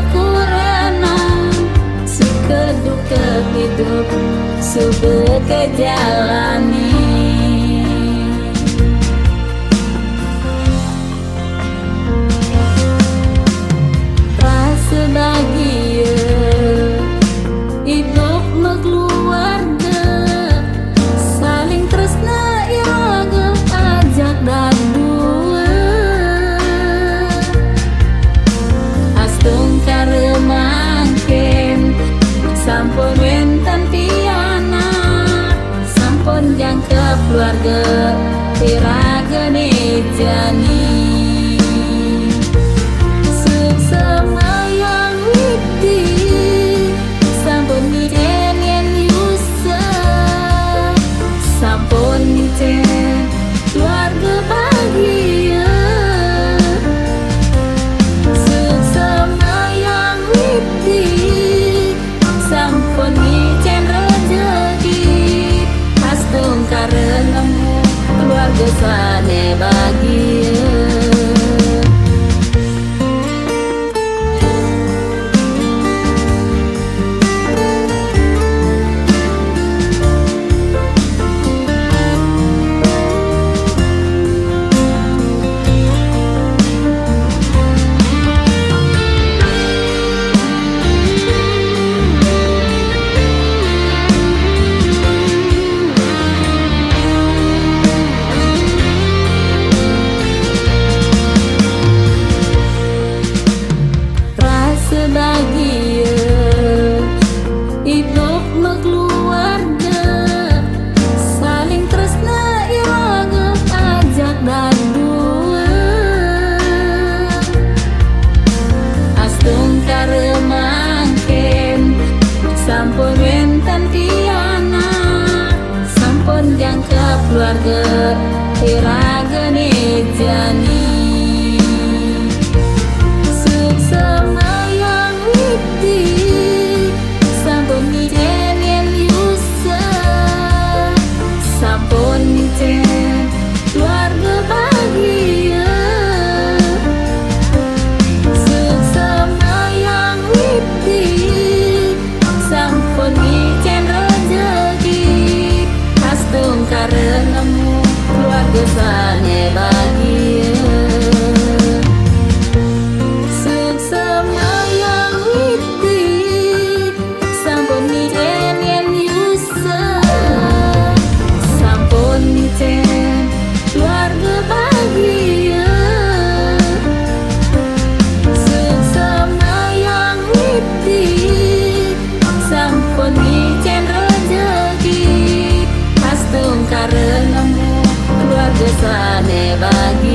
kurana sekeduk hidup sebagai jalani. Rasa bahagia hidup keluarga saling tresna iraga ajak dan dua astung karemangken sampun wenten piana sampun jangkep keluarga iraga jani. Keluarga bahagia sesama yang widi sampun ngicen rezeki astung karenamu keluarga sane bahagia. Bahagia hidup keluarga saling tresna iraga ajak dan dua astung karemangken sampun wenten piana sampun jangkep keluarga iraga jani. Keluarga bahagia sesama yang widi sampun ngicen rezeki astung karenamu keluarga sane bahagia. Sesama yang widi sampun ngicen sampun ngicen keluarga bahagia sesama yang widi sampun ngicen rezeki astung karenamu keluarga sane bahagia.